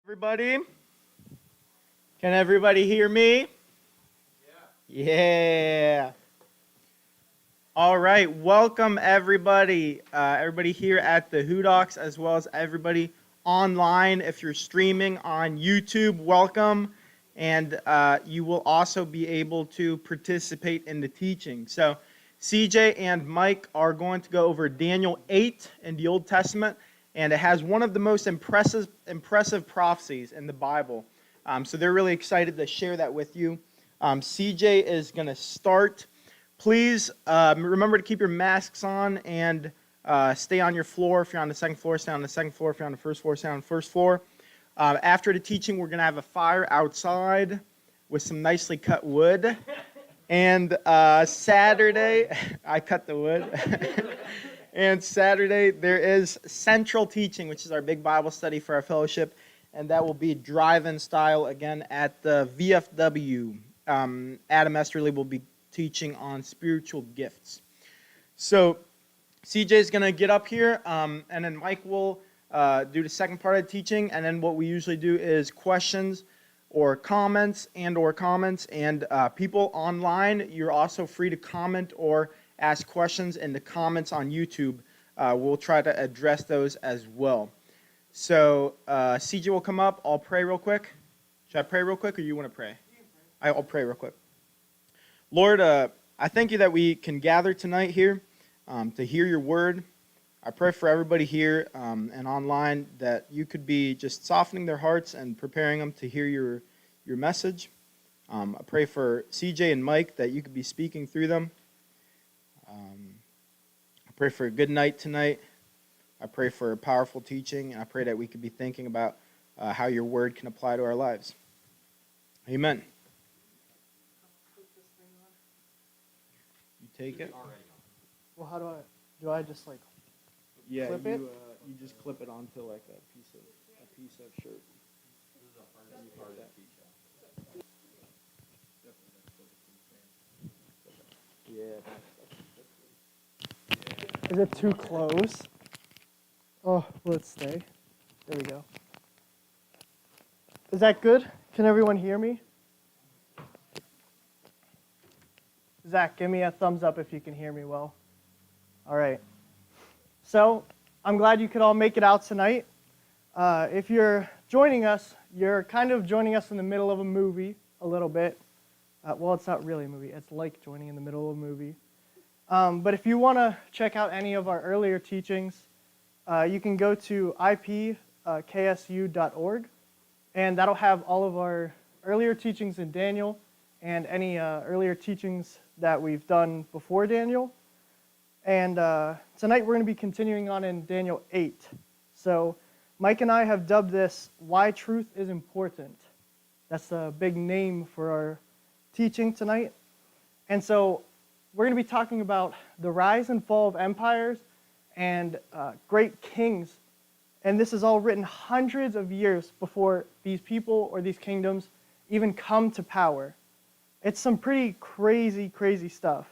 Everybody? Can everybody hear me? Yeah. All right. Welcome everybody. Everybody here at the Hoodocs, as well as everybody online. If you're streaming on YouTube, welcome. And you will also be able to participate in the teaching. So, CJ and Mike are going to go over Daniel 8 in the Old Testament, and it has one of the most impressive prophecies in the Bible. So they're really excited to share that with you. CJ is going to start. Please remember to keep your masks on and stay on your floor. If you're on the second floor, stay on the second floor. If you're on the first floor, stay on the first floor. After the teaching, we're going to have a fire outside with some nicely cut wood. And Saturday, I cut the wood. And Saturday, there is central teaching, which is our big Bible study for our fellowship. And that will be drive-in style again at the VFW. Adam Esterly will be teaching on spiritual gifts. So CJ is going to get up here, and then Mike will do the second part of the teaching. And then what we usually do is questions or comments and people online, you're also free to comment or ask questions in the comments on YouTube. We'll try to address those as well. So CJ will come up. I'll pray real quick. Should I pray real quick, or you want to pray? I'll pray real quick. Lord, I thank you that we can gather tonight here to hear your word. I pray for everybody here and online that you could be just softening their hearts and preparing them to hear your message. I pray for CJ and Mike that you could be speaking through them. I pray for a good night tonight. I pray for a powerful teaching, and I pray that we could be thinking about how your word can apply to our lives. Amen. You take it? Well, how do I just like clip it? You just clip it onto like a piece of shirt. Yeah. Is it too close? Oh, let's stay. There we go. Is that good? Can everyone hear me? Zach, give me a thumbs up if you can hear me well. All right. So, I'm glad you could all make it out tonight. If you're joining us, you're kind of joining us in the middle of a movie a little bit. Well, it's not really a movie. It's like joining in the middle of a movie. But if you want to check out any of our earlier teachings, you can go to ipksu.org, and that'll have all of our earlier teachings in Daniel and any earlier teachings that we've done before Daniel. And tonight we're going to be continuing on in Daniel 8. So Mike and I have dubbed this Why Truth is Important. That's a big name for our teaching tonight. And so we're going to be talking about the rise and fall of empires and great kings. And this is all written hundreds of years before these people or these kingdoms even come to power. It's some pretty crazy stuff.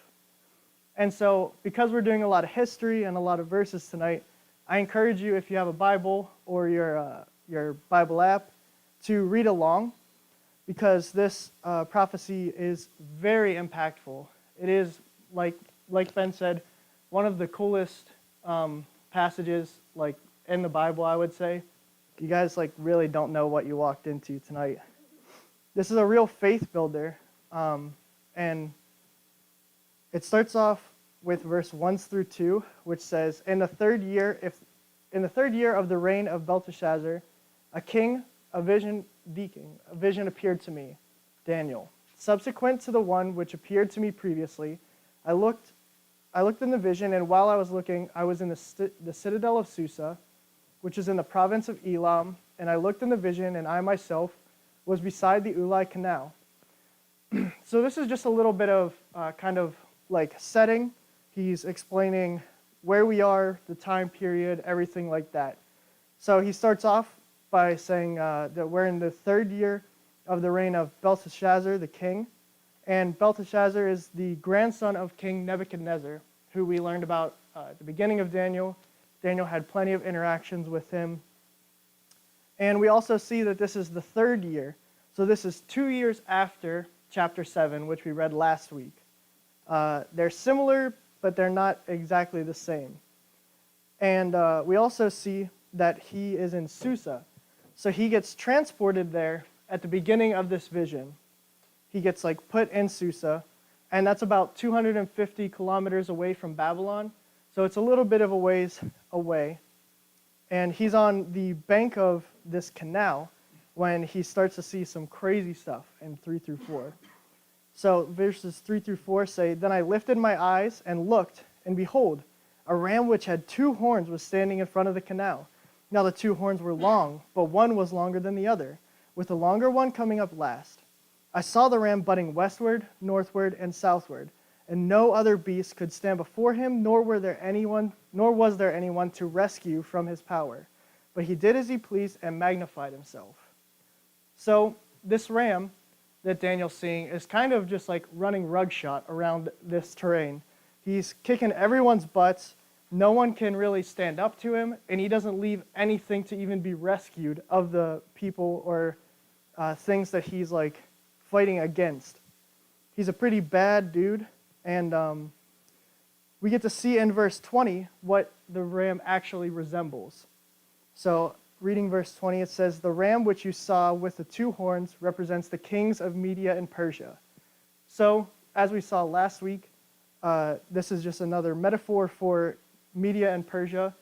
And so because we're doing a lot of history and a lot of verses tonight, I encourage you, if you have a Bible or your Bible app, to read along, because this prophecy is very impactful. It is, like Ben said, one of the coolest passages like in the Bible, I would say. You guys really don't know what you walked into tonight. This is a real faith builder, and it starts off with verse 1 through 2, which says, In the third year of the reign of Belteshazzar, a vision appeared to me, Daniel. Subsequent to the one which appeared to me previously, I looked in the vision, and while I was looking, I was in the citadel of Susa, which is in the province of Elam, and I looked in the vision, and I myself was beside the Ulai Canal. So this is just a little bit of kind of like setting. He's explaining where we are, the time period, everything like that. So he starts off by saying that we're in the third year of the reign of Belteshazzar, the king. And Belteshazzar is the grandson of King Nebuchadnezzar, who we learned about at the beginning of Daniel. Daniel had plenty of interactions with him. And we also see that this is the third year. So this is 2 years after chapter 7, which we read last week. They're similar, but they're not exactly the same. And we also see that he is in Susa. So he gets transported there at the beginning of this vision. He gets put in Susa, and that's about 250 kilometers away from Babylon. So it's a little bit of a ways away. And he's on the bank of this canal when he starts to see some crazy stuff in 3 through 4. So verses 3 through 4 say, "Then I lifted my eyes and looked, and behold, a ram which had 2 horns was standing in front of the canal. Now the 2 horns were long, but one was longer than the other, with the longer one coming up last. I saw the ram butting westward, northward, and southward, and no other beast could stand before him, nor was there anyone to rescue from his power. But he did as he pleased and magnified himself." So this ram that Daniel's seeing is kind of just running rugshot around this terrain. He's kicking everyone's butts. No one can really stand up to him, and he doesn't leave anything to even be rescued of the people or things that he's fighting against. He's a pretty bad dude, and we get to see in verse 20 what the ram actually resembles. So reading verse 20, it says, "The ram which you saw with the 2 horns represents the kings of Media and Persia." So, as we saw last week, this is just another metaphor for Media and Persia,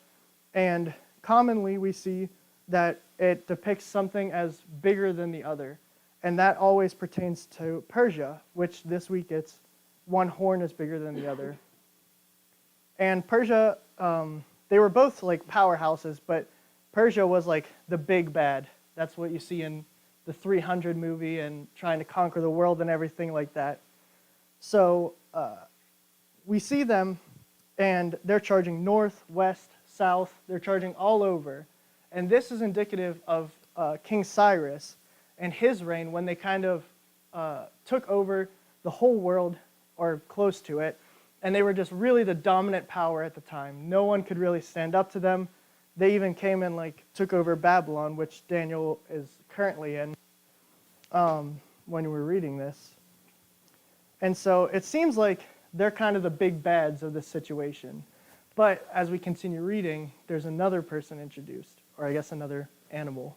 and commonly we see that it depicts something as bigger than the other, and that always pertains to Persia, which this week it's one horn is bigger than the other. And Persia, they were both powerhouses, but Persia was the big bad. That's what you see in the 300 movie and trying to conquer the world and everything like that. So we see them, and they're charging north, west, south. They're charging all over. And this is indicative of King Cyrus and his reign when they kind of took over the whole world, or close to it, and they were just really the dominant power at the time. No one could really stand up to them. They even came and took over Babylon, which Daniel is currently in when we're reading this. And so it seems like they're kind of the big bads of this situation. But as we continue reading, there's another person introduced, or I guess another animal.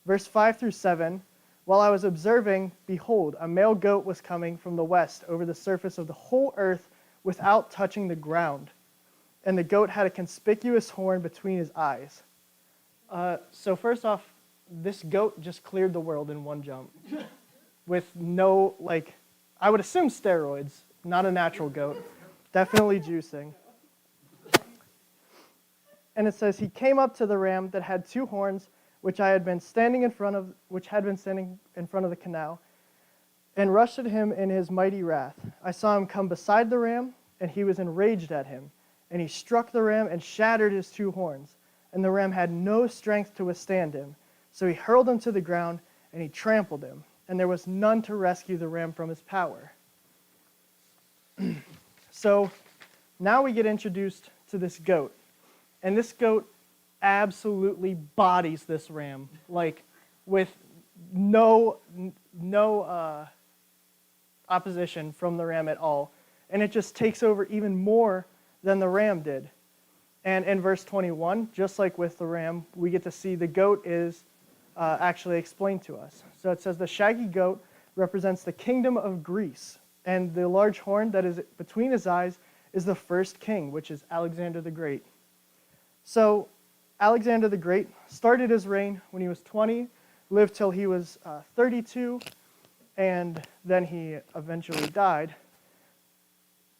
Verse 5 through 7, "While I was observing, behold, a male goat was coming from the west over the surface of the whole earth without touching the ground. And the goat had a conspicuous horn between his eyes." So first off, this goat just cleared the world in one jump. With no, I would assume steroids, not a natural goat. Definitely juicing. And it says, "He came up to the ram that had 2 horns, which had been standing in front of the canal, and rushed at him in his mighty wrath. I saw him come beside the ram, and he was enraged at him. And he struck the ram and shattered his 2 horns. And the ram had no strength to withstand him. So he hurled him to the ground, and he trampled him. And there was none to rescue the ram from his power." So now we get introduced to this goat. And this goat absolutely bodies this ram, with no opposition from the ram at all. And it just takes over even more than the ram did. And in verse 21, just like with the ram, we get to see the goat is actually explained to us. So it says, "The shaggy goat represents the kingdom of Greece, and the large horn that is between his eyes is the first king, which is Alexander the Great." So Alexander the Great started his reign when he was 20, lived till he was 32, and then he eventually died.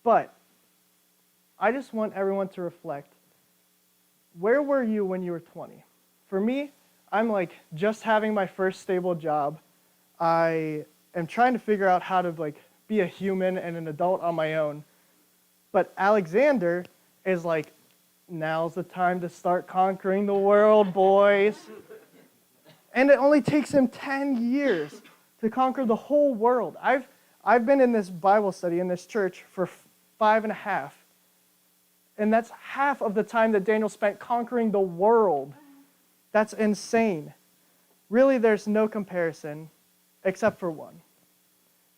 But I just want everyone to reflect. Where were you when you were 20? For me, I'm just having my first stable job. I am trying to figure out how to be a human and an adult on my own. But Alexander is now's the time to start conquering the world, boys. And it only takes him 10 years to conquer the whole world. I've been in this Bible study in this church for 5.5. And that's half of the time that Daniel spent conquering the world. That's insane. Really, there's no comparison except for one.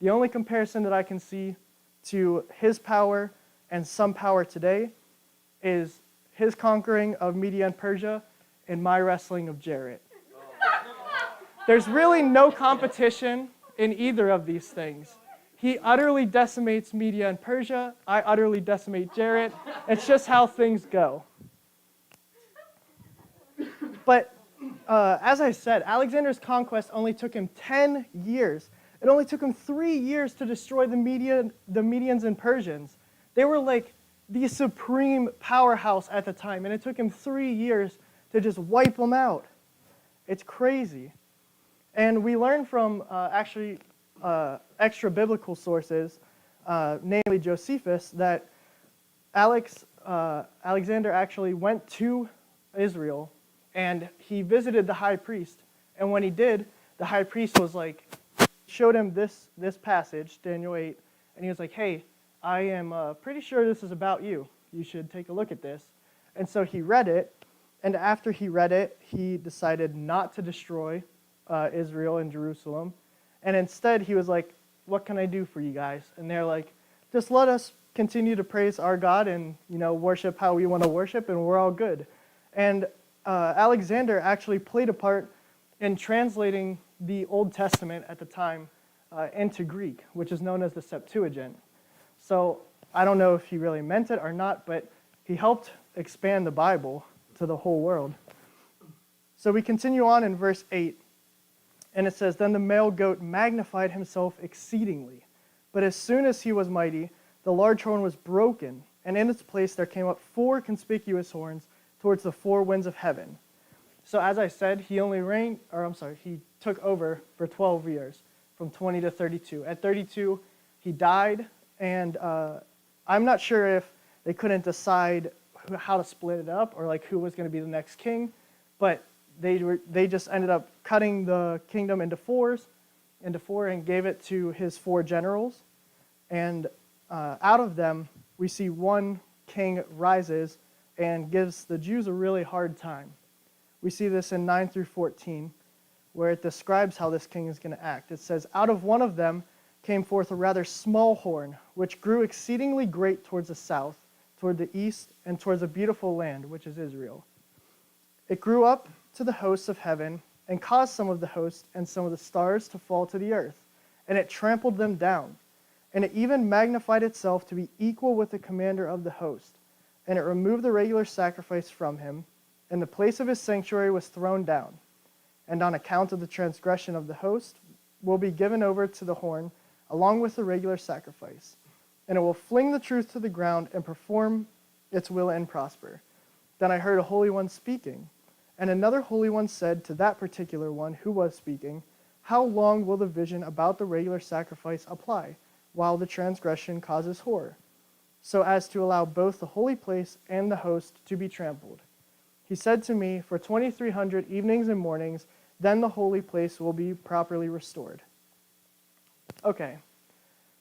The only comparison that I can see to his power and some power today is his conquering of Media and Persia and my wrestling of Jarrett. There's really no competition in either of these things. He utterly decimates Media and Persia. I utterly decimate Jarrett. It's just how things go. But as I said, Alexander's conquest only took him 10 years. It only took him 3 years to destroy the Medians and Persians. They were like the supreme powerhouse at the time, and it took him 3 years to just wipe them out. It's crazy. And we learn from extra biblical sources, namely Josephus, that Alexander actually went to Israel and he visited the high priest. And when he did, the high priest was like, showed him this passage, Daniel 8, and he was like, hey, I am pretty sure this is about you. You should take a look at this. And so he read it, and after he read it, he decided not to destroy Israel and Jerusalem. And instead, he was like, what can I do for you guys? And they're like, just let us continue to praise our God and, worship how we want to worship, and we're all good. And Alexander actually played a part in translating the Old Testament at the time into Greek, which is known as the Septuagint. So I don't know if he really meant it or not, but he helped expand the Bible to the whole world. So we continue on in verse 8, and it says, then the male goat magnified himself exceedingly. But as soon as he was mighty, the large horn was broken, and in its place there came up 4 conspicuous horns towards the 4 winds of heaven. So as I said, he took over for 12 years, from 20 to 32. At 32, he died, and I'm not sure if they couldn't decide how to split it up or like who was going to be the next king, but they just ended up cutting the kingdom into four and gave it to his 4 generals. And out of them, we see one king rises and gives the Jews a really hard time. We see this in 9 through 14, where it describes how this king is going to act. It says, out of one of them came forth a rather small horn, which grew exceedingly great towards the south, toward the east, and towards a beautiful land, which is Israel. It grew up to the hosts of heaven, and caused some of the hosts and some of the stars to fall to the earth, and it trampled them down. And it even magnified itself to be equal with the commander of the host. And it removed the regular sacrifice from him, and the place of his sanctuary was thrown down. And on account of the transgression of the host, will be given over to the horn, along with the regular sacrifice. And it will fling the truth to the ground and perform its will and prosper. Then I heard a holy one speaking. And another holy one said to that particular one who was speaking, how long will the vision about the regular sacrifice apply, while the transgression causes horror, so as to allow both the holy place and the host to be trampled? He said to me, for 2,300 evenings and mornings, then the holy place will be properly restored. Okay,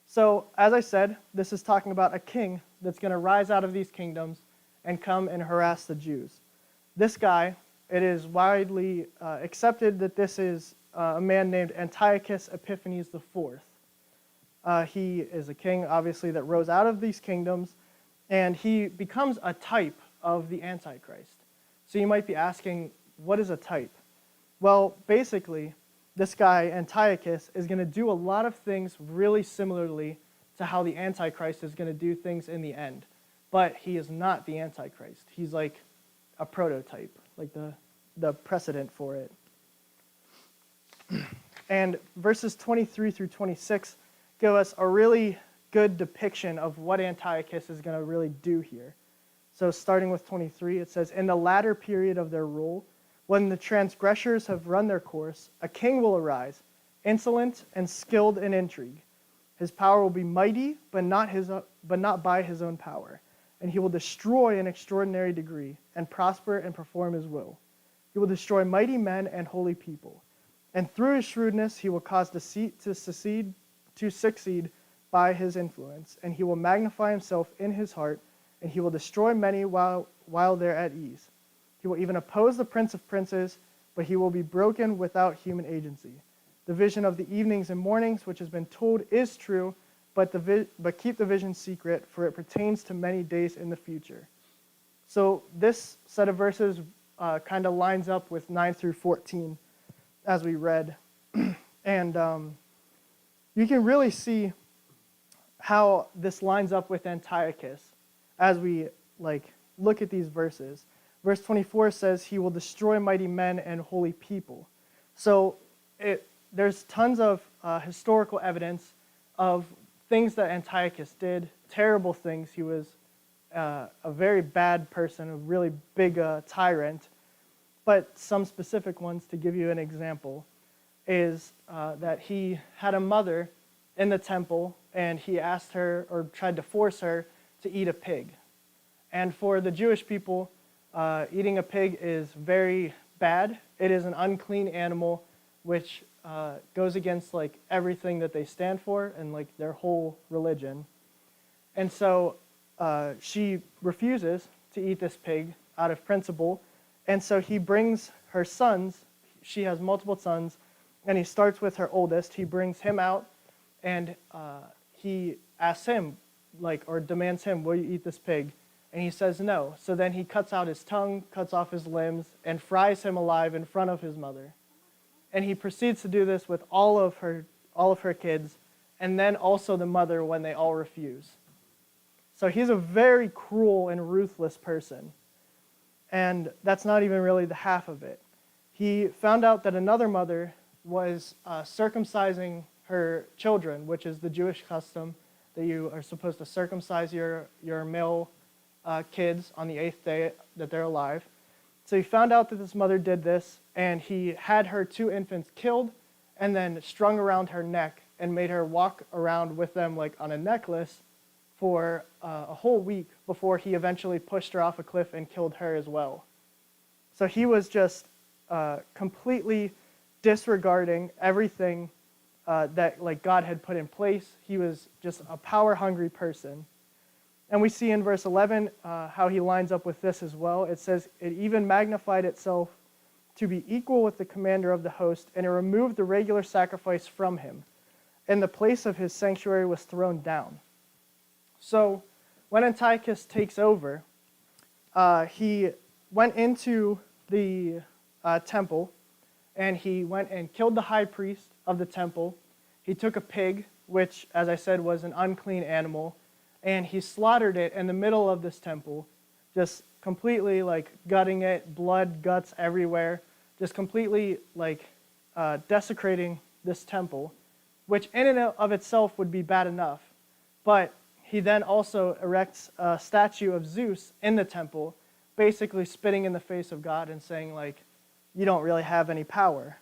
so as I said, this is talking about a king that's going to rise out of these kingdoms and come and harass the Jews. This guy, it is widely accepted that this is a man named Antiochus Epiphanes IV. He is a king, obviously, that rose out of these kingdoms, and he becomes a type of the Antichrist. So you might be asking, what is a type? Well, basically, this guy, Antiochus, is going to do a lot of things really similarly to how the Antichrist is going to do things in the end. But he is not the Antichrist. He's like a prototype, like the precedent for it. And verses 23 through 26 give us a really good depiction of what Antiochus is going to really do here. So starting with 23, it says, in the latter period of their rule, when the transgressors have run their course, a king will arise, insolent and skilled in intrigue. His power will be mighty, but not by his own power. And he will destroy an extraordinary degree, and prosper and perform his will. He will destroy mighty men and holy people. And through his shrewdness he will cause deceit to succeed by his influence. And he will magnify himself in his heart, and he will destroy many while they're at ease. He will even oppose the prince of princes, but he will be broken without human agency. The vision of the evenings and mornings, which has been told, is true, but keep the vision secret, for it pertains to many days in the future. So this set of verses kind of lines up with 9 through 14, as we read. And you can really see how this lines up with Antiochus as we look at these verses. Verse 24 says, he will destroy mighty men and holy people. So there's tons of historical evidence of things that Antiochus did, terrible things. He was a very bad person, a really big tyrant. But some specific ones, to give you an example, is that he had a mother in the temple, and he asked her, or tried to force her, to eat a pig. And for the Jewish people, eating a pig is very bad. It is an unclean animal, which goes against everything that they stand for and their whole religion. And so she refuses to eat this pig out of principle. And so he brings her sons. She has multiple sons, and he starts with her oldest. He brings him out, and he asks him, or demands him, will you eat this pig? And he says no. So then he cuts out his tongue, cuts off his limbs, and fries him alive in front of his mother. And he proceeds to do this with all of her kids, and then also the mother when they all refuse. So he's a very cruel and ruthless person. And that's not even really the half of it. He found out that another mother was circumcising her children, which is the Jewish custom that you are supposed to circumcise your male kids on the 8th day that they're alive. So he found out that this mother did this, and he had her 2 infants killed and then strung around her neck and made her walk around with them on a necklace for a whole week before he eventually pushed her off a cliff and killed her as well. So he was just completely disregarding everything that God had put in place. He was just a power-hungry person. And we see in verse 11 how he lines up with this as well. It says, it even magnified itself to be equal with the commander of the host, and it removed the regular sacrifice from him, and the place of his sanctuary was thrown down. So when Antiochus takes over, he went into the temple, and he went and killed the high priest of the temple. He took a pig, which, as I said, was an unclean animal, and he slaughtered it in the middle of this temple, just completely gutting it, blood, guts everywhere, just completely desecrating this temple, which in and of itself would be bad enough. But he then also erects a statue of Zeus in the temple, basically spitting in the face of God and saying you don't really have any power.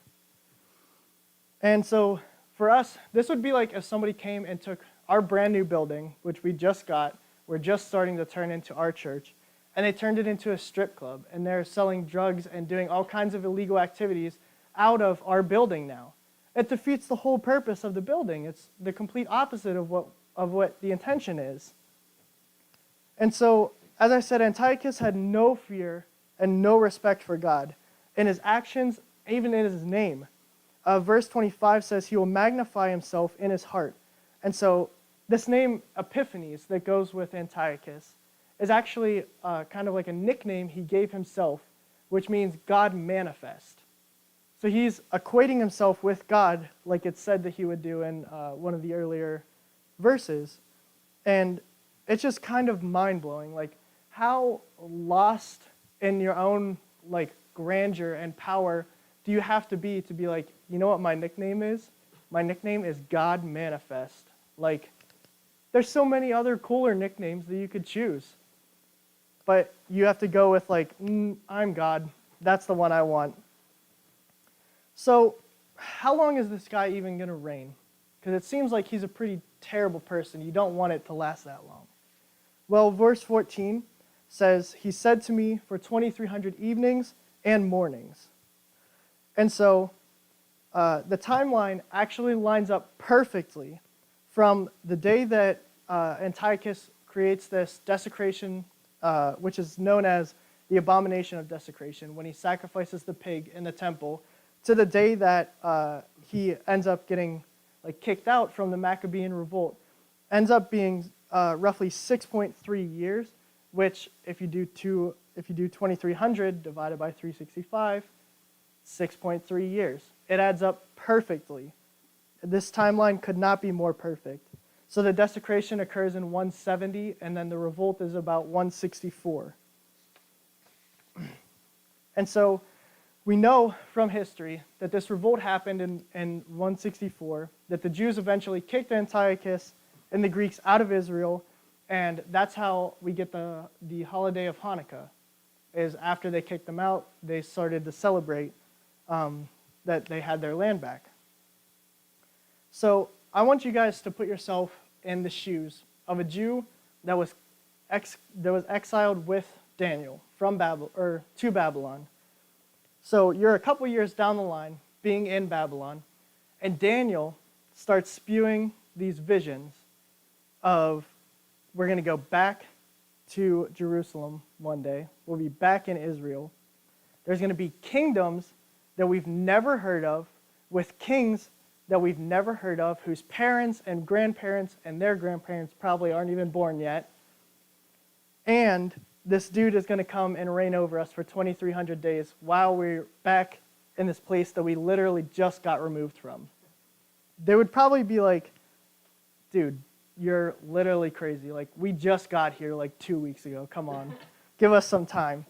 And so for us, this would be if somebody came and took our brand new building, which we just got, we're just starting to turn into our church, and they turned it into a strip club, and they're selling drugs and doing all kinds of illegal activities out of our building now. It defeats the whole purpose of the building. It's the complete opposite of what the intention is. And so, as I said, Antiochus had no fear and no respect for God in his actions, even in his name. Verse 25 says he will magnify himself in his heart. And so this name Epiphanes that goes with Antiochus is actually kind of like a nickname he gave himself, which means God manifest. So he's equating himself with God, like it said that he would do in one of the earlier verses. And it's just kind of mind-blowing, how lost in your own grandeur and power do you have to be you know what my nickname is? My nickname is God Manifest. There's so many other cooler nicknames that you could choose. But you have to go with I'm God. That's the one I want. So how long is this guy even going to reign? Because it seems like he's a pretty terrible person. You don't want it to last that long. Well, verse 14 says, he said to me for 2,300 evenings and mornings. And so the timeline actually lines up perfectly from the day that Antiochus creates this desecration, which is known as the abomination of desecration, when he sacrifices the pig in the temple, to the day that he ends up getting kicked out from the Maccabean revolt, ends up being roughly 6.3 years, which if you do 2300 divided by 365, 6.3 years. It adds up perfectly. This timeline could not be more perfect. So the desecration occurs in 170, and then the revolt is about 164. And so we know from history that this revolt happened in 164, that the Jews eventually kicked Antiochus and the Greeks out of Israel, and that's how we get the holiday of Hanukkah, is after they kicked them out, they started to celebrate that they had their land back. So I want you guys to put yourself in the shoes of a Jew that was exiled with Daniel from to Babylon. So you're a couple years down the line, being in Babylon, and Daniel starts spewing these visions of, we're going to go back to Jerusalem one day. We'll be back in Israel. There's going to be kingdoms that we've never heard of, with kings that we've never heard of, whose parents and grandparents and their grandparents probably aren't even born yet. And this dude is going to come and reign over us for 2,300 days while we're back in this place that we literally just got removed from. They would probably be like, dude, you're literally crazy. Like, we just got here 2 weeks ago. Come on, give us some time.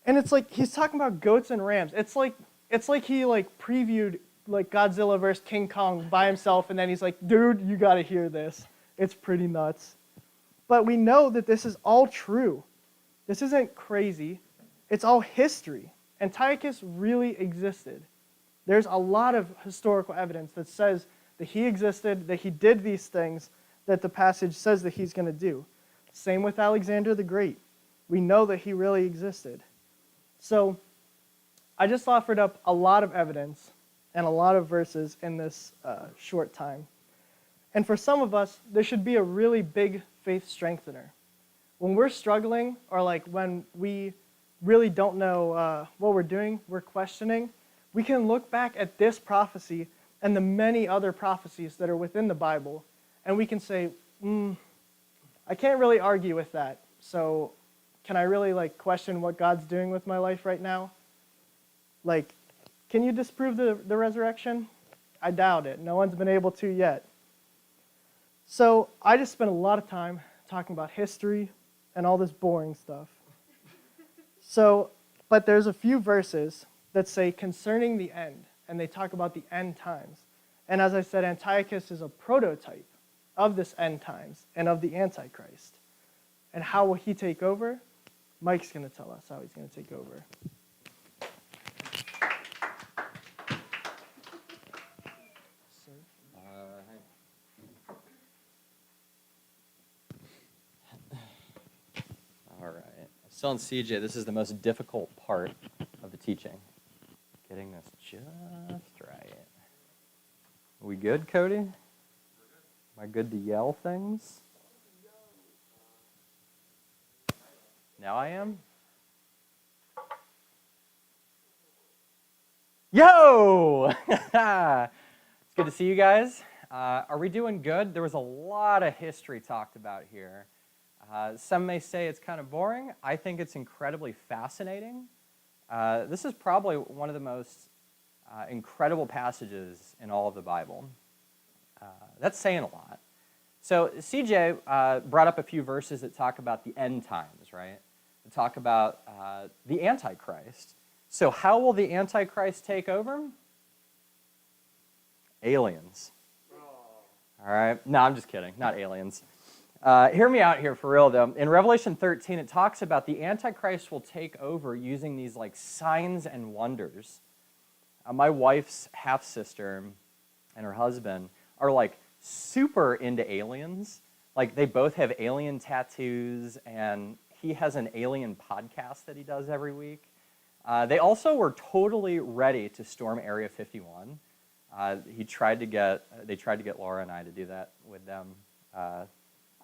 And it's like he's talking about goats and rams. It's like he previewed Godzilla versus King Kong by himself, and then he's like, dude, you got to hear this. It's pretty nuts. But we know that this is all true. This isn't crazy. It's all history. Antiochus really existed. There's a lot of historical evidence that says that he existed, that he did these things that the passage says that he's going to do. Same with Alexander the Great. We know that he really existed. So I just offered up a lot of evidence and a lot of verses in this short time. And for some of us, there should be a really big faith strengthener. When we're struggling, or when we really don't know what we're doing, we're questioning, we can look back at this prophecy and the many other prophecies that are within the Bible, and we can say, I can't really argue with that. So can I really question what God's doing with my life right now? Can you disprove the resurrection? I doubt it. No one's been able to yet. So I just spent a lot of time talking about history and all this boring stuff. But there's a few verses that say concerning the end, and they talk about the end times. And as I said, Antiochus is a prototype of this end times and of the Antichrist. And how will he take over? Mike's going to tell us how he's going to take over. All right. I was telling CJ this is the most difficult part of the teaching. Getting this just right. Are we good, Cody? Am I good to yell things? Now I am? Yo! It's good to see you guys. Are we doing good? There was a lot of history talked about here. Some may say it's kind of boring. I think it's incredibly fascinating. This is probably one of the most incredible passages in all of the Bible. That's saying a lot. So CJ brought up a few verses that talk about the end times, right? That talk about the Antichrist. So how will the Antichrist take over? Aliens. All right. No, I'm just kidding. Not aliens. Hear me out here for real, though. In Revelation 13, it talks about the Antichrist will take over using these signs and wonders. My wife's half-sister and her husband are super into aliens. They both have alien tattoos, and he has an alien podcast that he does every week. They also were totally ready to storm Area 51. They tried to get Laura and I to do that with them. I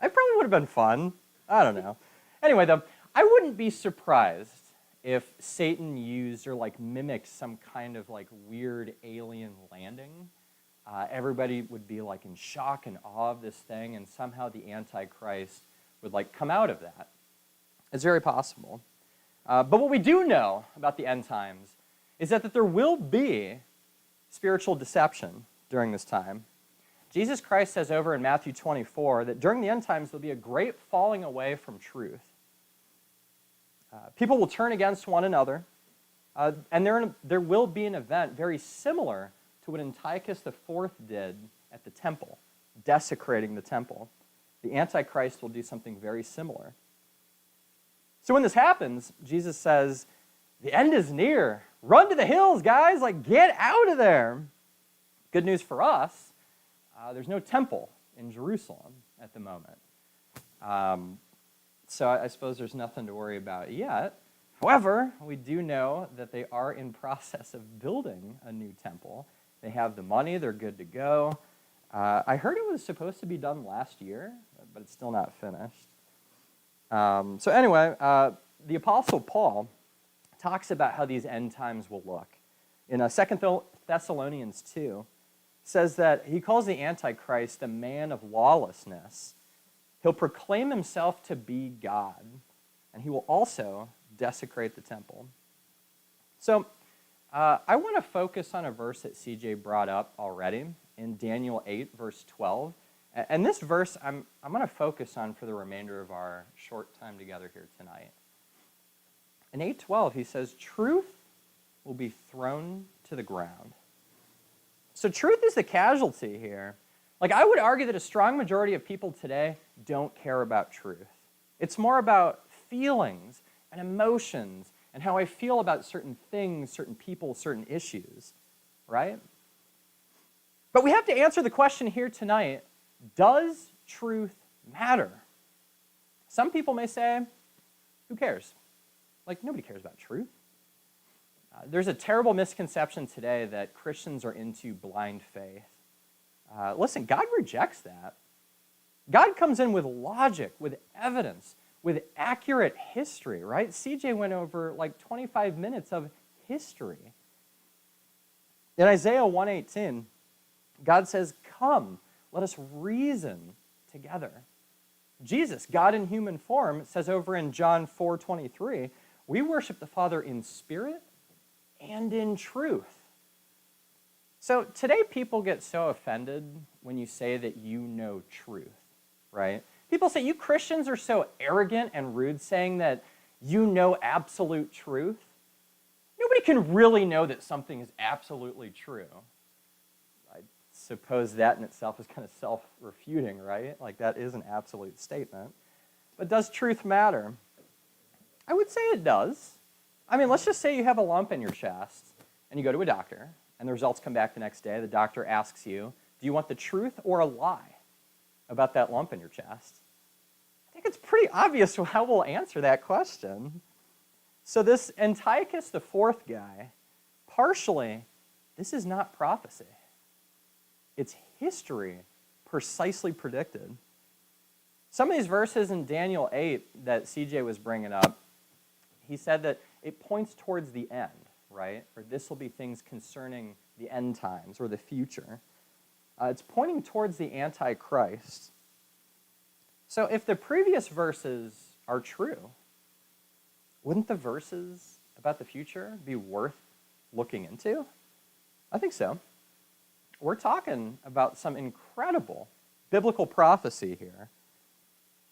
probably would have been fun. I don't know. Anyway, though, I wouldn't be surprised if Satan used or like mimicked some kind of like weird alien landing. Everybody would be like in shock and awe of this thing, and somehow the Antichrist would like come out of that. It's very possible. But what we do know about the end times is that there will be spiritual deception during this time. Jesus Christ says over in Matthew 24 that during the end times there'll be a great falling away from truth. People will turn against one another, and there will be an event very similar to what Antiochus IV did at the temple, desecrating the temple. The Antichrist will do something very similar. So when this happens, Jesus says, the end is near. Run to the hills, guys. Like, get out of there. Good news for us, there's no temple in Jerusalem at the moment. So I suppose there's nothing to worry about yet. However, we do know that they are in process of building a new temple. They have the money. They're good to go. I heard it was supposed to be done last year, but it's still not finished. So anyway, the Apostle Paul talks about how these end times will look. In 2 Thessalonians 2, says that he calls the Antichrist the man of lawlessness. He'll proclaim himself to be God, and he will also desecrate the temple. So I want to focus on a verse that CJ brought up already in Daniel 8, verse 12. And this verse I'm going to focus on for the remainder of our short time together here tonight. In 8:12, he says, truth will be thrown to the ground. So truth is the casualty here. Like, I would argue that a strong majority of people today don't care about truth. It's more about feelings and emotions and how I feel about certain things, certain people, certain issues, right? But we have to answer the question here tonight, does truth matter? Some people may say, who cares? Like, nobody cares about truth. There's a terrible misconception today that Christians are into blind faith. Listen, God rejects that. God comes in with logic, with evidence, with accurate history, right? CJ went over like 25 minutes of history. In Isaiah 1:18, God says, come, let us reason together. Jesus, God in human form, says over in John 4:23, we worship the Father in spirit and in truth. So today people get so offended when you say that you know truth, right? People say, you Christians are so arrogant and rude saying that you know absolute truth. Nobody can really know that something is absolutely true. I suppose that in itself is kind of self-refuting, right? Like, that is an absolute statement. But does truth matter? I would say it does. I mean, let's just say you have a lump in your chest and you go to a doctor and the results come back the next day. The doctor asks you, do you want the truth or a lie about that lump in your chest? I think it's pretty obvious how we'll answer that question. So this Antiochus IV guy, partially, this is not prophecy. It's history precisely predicted. Some of these verses in Daniel 8 that CJ was bringing up, he said that it points towards the end, right? Or this will be things concerning the end times or the future. It's pointing towards the Antichrist. So if the previous verses are true, wouldn't the verses about the future be worth looking into? I think so. We're talking about some incredible biblical prophecy here.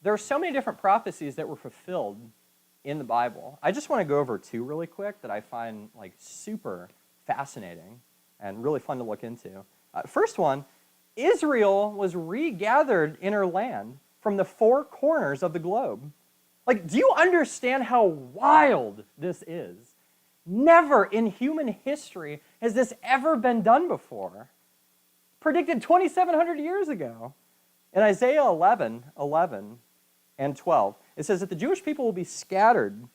There are so many different prophecies that were fulfilled in the Bible. I just want to go over two really quick that I find like super fascinating and really fun to look into. First one, Israel was regathered in her land from the four corners of the globe. Like, do you understand how wild this is? Never in human history has this ever been done before. Predicted 2,700 years ago. In Isaiah 11 and 12, it says that the Jewish people will be scattered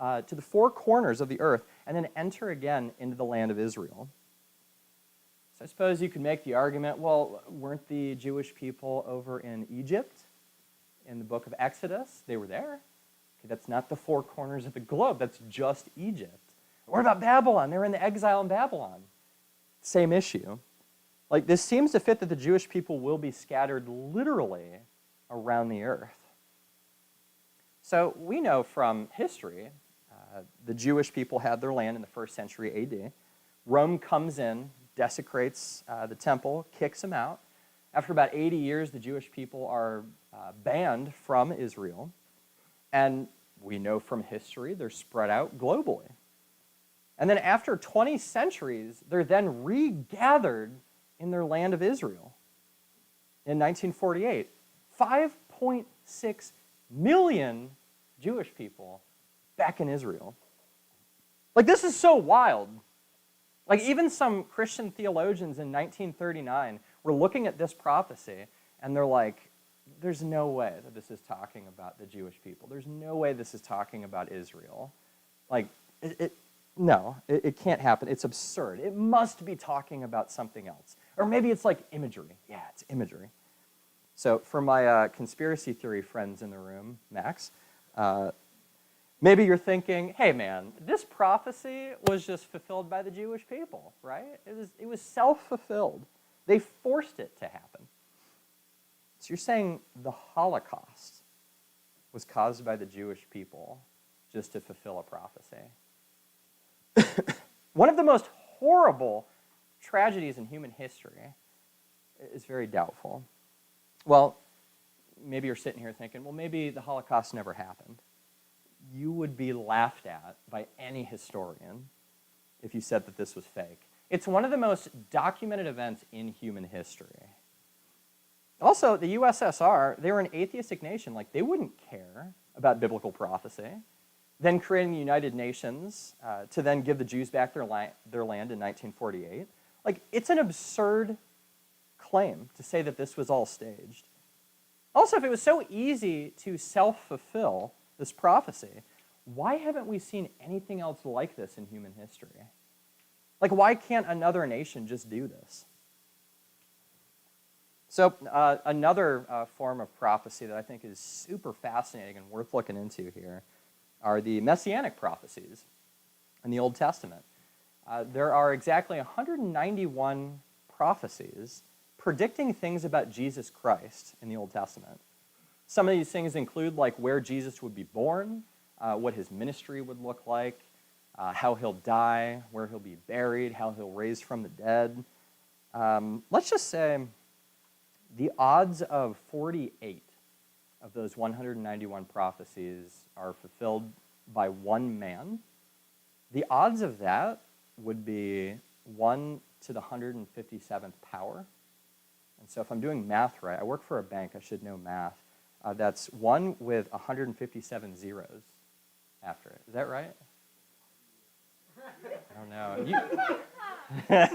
to the four corners of the earth and then enter again into the land of Israel. So I suppose you could make the argument, well, weren't the Jewish people over in Egypt in the book of Exodus? They were there. Okay, that's not the four corners of the globe. That's just Egypt. What about Babylon? They're in the exile in Babylon. Same issue. Like, this seems to fit that the Jewish people will be scattered literally around the earth. So we know from history, the Jewish people had their land in the 1st century AD. Rome comes in, desecrates the temple, kicks them out. After about 80 years, the Jewish people are banned from Israel. And we know from history they're spread out globally. And then after 20 centuries, they're then regathered in their land of Israel. In 1948, 5.6 million Jewish people back in Israel. Like, this is so wild. Like, even some Christian theologians in 1939 were looking at this prophecy, and they're like, there's no way that this is talking about the Jewish people. There's no way this is talking about Israel. Like, it can't happen. It's absurd. It must be talking about something else. Or maybe it's like imagery. Yeah, it's imagery. So for my conspiracy theory friends in the room, Max, maybe you're thinking, hey man, this prophecy was just fulfilled by the Jewish people, right? It was self-fulfilled. They forced it to happen. So you're saying the Holocaust was caused by the Jewish people just to fulfill a prophecy. One of the most horrible tragedies in human history is very doubtful. Well, maybe you're sitting here thinking, well, maybe the Holocaust never happened. You would be laughed at by any historian if you said that this was fake. It's one of the most documented events in human history. Also, the USSR, they were an atheistic nation. Like, they wouldn't care about biblical prophecy. Then creating the United Nations to then give the Jews back their land in 1948. Like, it's an absurd claim to say that this was all staged. Also, if it was so easy to self-fulfill this prophecy, why haven't we seen anything else like this in human history? Like, why can't another nation just do this? So another form of prophecy that I think is super fascinating and worth looking into here are the messianic prophecies in the Old Testament. There are exactly 191 prophecies predicting things about Jesus Christ in the Old Testament. Some of these things include like where Jesus would be born, what his ministry would look like, how he'll die, where he'll be buried, how he'll raise from the dead. Let's just say the odds of 48 of those 191 prophecies are fulfilled by one man. The odds of that would be 1 to the 157th power. And so if I'm doing math right, I work for a bank, I should know math. That's 1 with 157 zeros after it. Is that right? I don't know.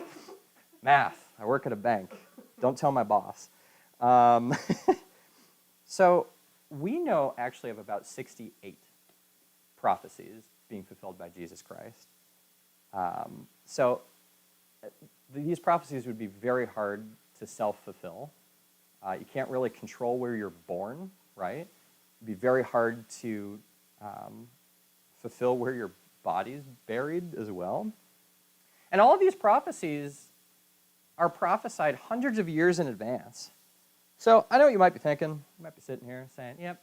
Math. I work at a bank. Don't tell my boss. So we know actually of about 68 prophecies being fulfilled by Jesus Christ. So these prophecies would be very hard to self-fulfill. You can't really control where you're born, right? It'd be very hard to fulfill where your body's buried as well. And all of these prophecies are prophesied hundreds of years in advance. So I know what you might be thinking. You might be sitting here saying, yep,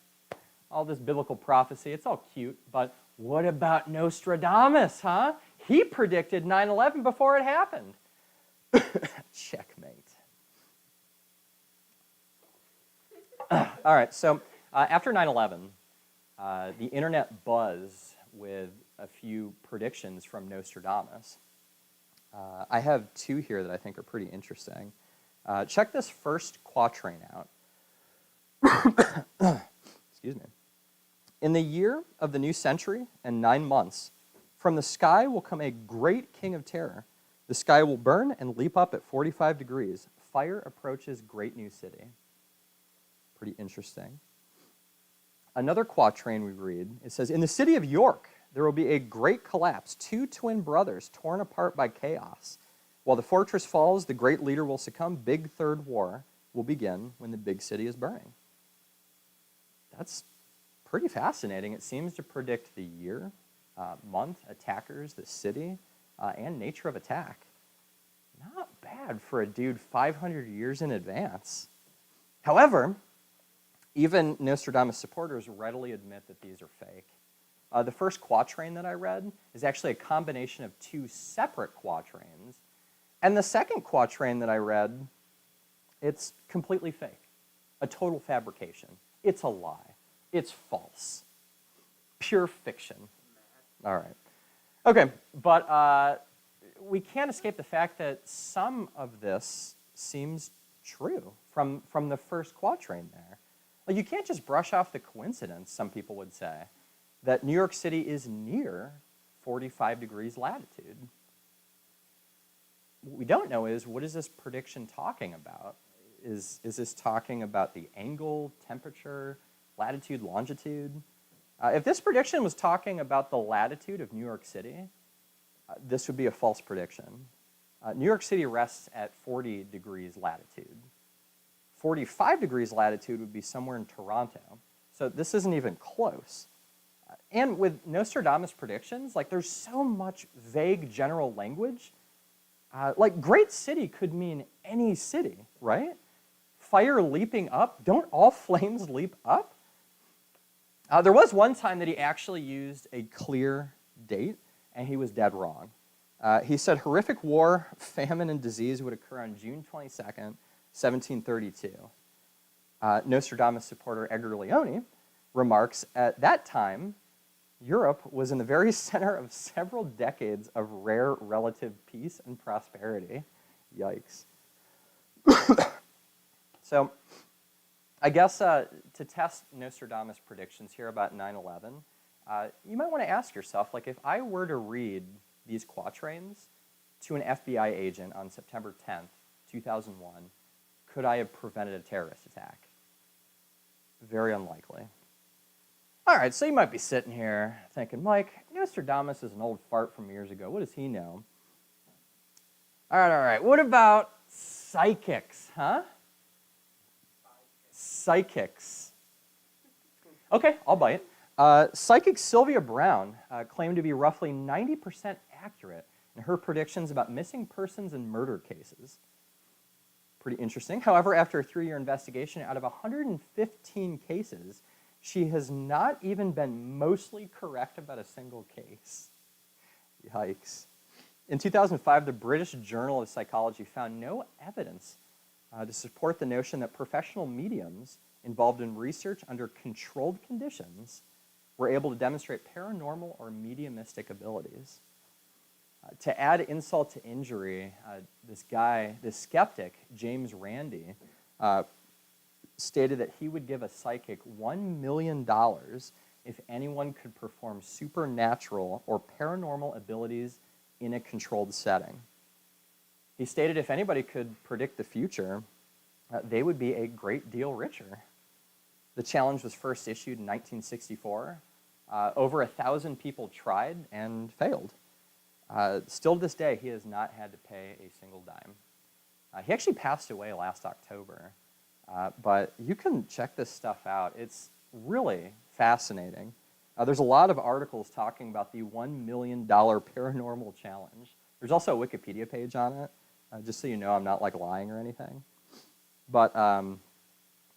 all this biblical prophecy, it's all cute, but what about Nostradamus, huh? He predicted 9/11 before it happened. Checkmate. All right, so after 9/11, the internet buzzed with a few predictions from Nostradamus. I have two here that I think are pretty interesting. Check this first quatrain out. Excuse me. In the year of the new century and 9 months, from the sky will come a great king of terror. The sky will burn and leap up at 45 degrees. Fire approaches great new city. Pretty interesting. Another quatrain we read, it says, in the city of York, there will be a great collapse, 2 twin brothers torn apart by chaos. While the fortress falls, the great leader will succumb. Big third war will begin when the big city is burning. That's pretty fascinating. It seems to predict the year, month, attackers, the city, and nature of attack. Not bad for a dude 500 years in advance. However, even Nostradamus supporters readily admit that these are fake. The first quatrain that I read is actually a combination of two separate quatrains. And the second quatrain that I read, it's completely fake. A total fabrication. It's a lie. It's false. Pure fiction. All right. Okay, but we can't escape the fact that some of this seems true from the first quatrain there. Like, you can't just brush off the coincidence, some people would say, that New York City is near 45 degrees latitude. What we don't know is, what is this prediction talking about? Is this talking about the angle, temperature, latitude, longitude? If this prediction was talking about the latitude of New York City, this would be a false prediction. New York City rests at 40 degrees latitude. 45 degrees latitude would be somewhere in Toronto. So this isn't even close. And with Nostradamus predictions, like, there's so much vague general language. Like, great city could mean any city, right? Fire leaping up, don't all flames leap up? There was one time that he actually used a clear date, and he was dead wrong. He said horrific war, famine, and disease would occur on June 22nd, 1732. Nostradamus supporter Edgar Leone remarks, at that time, Europe was in the very center of several decades of rare relative peace and prosperity. Yikes. So I guess to test Nostradamus' predictions here about 9/11, you might want to ask yourself, like, if I were to read these quatrains to an FBI agent on September 10th, 2001, could I have prevented a terrorist attack? Very unlikely. All right, so you might be sitting here thinking, Mike, Nostradamus is an old fart from years ago. What does he know? All right. What about psychics, huh? Psychics. Okay, I'll bite. Psychic Sylvia Brown claimed to be roughly 90% accurate in her predictions about missing persons and murder cases. Pretty interesting. However, after a 3-year investigation, out of 115 cases, she has not even been mostly correct about a single case. Yikes. In 2005, the British Journal of Psychology found no evidence to support the notion that professional mediums involved in research under controlled conditions were able to demonstrate paranormal or mediumistic abilities. To add insult to injury, this skeptic, James Randi, stated that he would give a psychic $1 million if anyone could perform supernatural or paranormal abilities in a controlled setting. He stated if anybody could predict the future, they would be a great deal richer. The challenge was first issued in 1964. Over 1,000 people tried and failed. Still to this day, he has not had to pay a single dime. He actually passed away last October. But you can check this stuff out. It's really fascinating. There's a lot of articles talking about the $1 million paranormal challenge. There's also a Wikipedia page on it, just so you know I'm not like lying or anything. But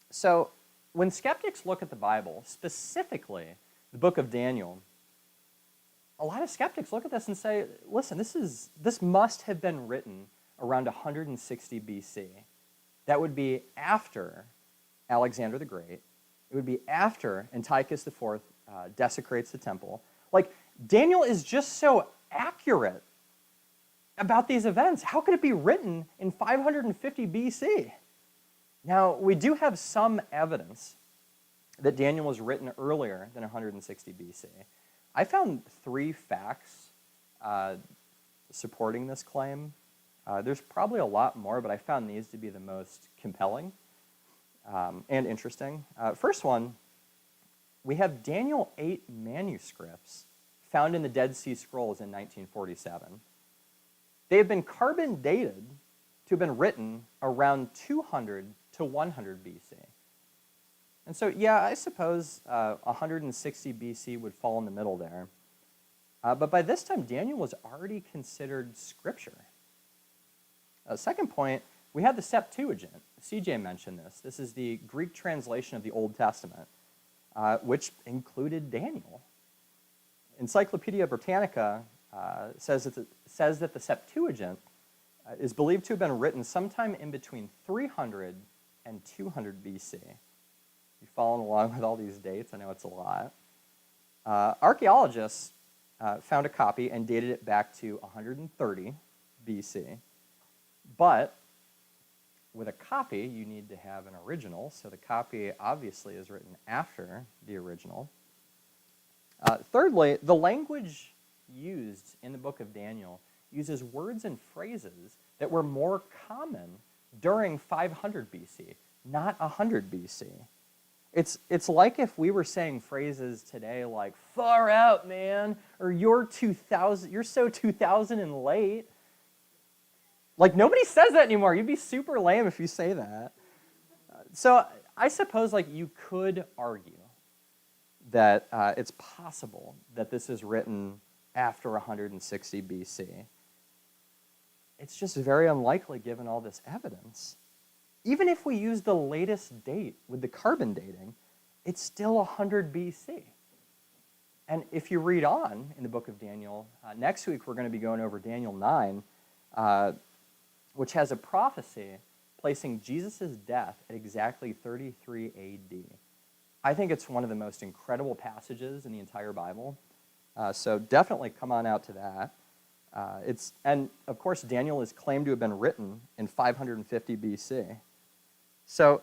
so when skeptics look at the Bible, specifically the book of Daniel, a lot of skeptics look at this and say, listen, this must have been written around 160 BC. That would be after Alexander the Great. It would be after Antiochus IV desecrates the temple. Like, Daniel is just so accurate about these events. How could it be written in 550 BC? Now, we do have some evidence that Daniel was written earlier than 160 BC. I found 3 facts supporting this claim. There's probably a lot more, but I found these to be the most compelling and interesting. First one, we have Daniel 8 manuscripts found in the Dead Sea Scrolls in 1947. They have been carbon dated to have been written around 200 to 100 BC. And so, yeah, I suppose 160 BC would fall in the middle there. But by this time, Daniel was already considered scripture. Second point, we had the Septuagint. CJ mentioned this. This is the Greek translation of the Old Testament, which included Daniel. Encyclopedia Britannica says that the Septuagint is believed to have been written sometime in between 300 and 200 BC. You following along with all these dates? I know it's a lot. Archaeologists found a copy and dated it back to 130 BC. But with a copy, you need to have an original, so the copy obviously is written after the original. Thirdly, the language used in the book of Daniel uses words and phrases that were more common during 500 BC, not 100 BC. It's like if we were saying phrases today like "far out, man," or "you're so 2000 and late." Like, nobody says that anymore. You'd be super lame if you say that. So I suppose, like, you could argue that it's possible that this is written after 160 BC. It's just very unlikely given all this evidence. Even if we use the latest date with the carbon dating, it's still 100 BC. And if you read on in the book of Daniel, next week we're going to be going over Daniel 9, which has a prophecy placing Jesus' death at exactly 33 AD. I think it's one of the most incredible passages in the entire Bible. So definitely come on out to that. And of course, Daniel is claimed to have been written in 550 BC. So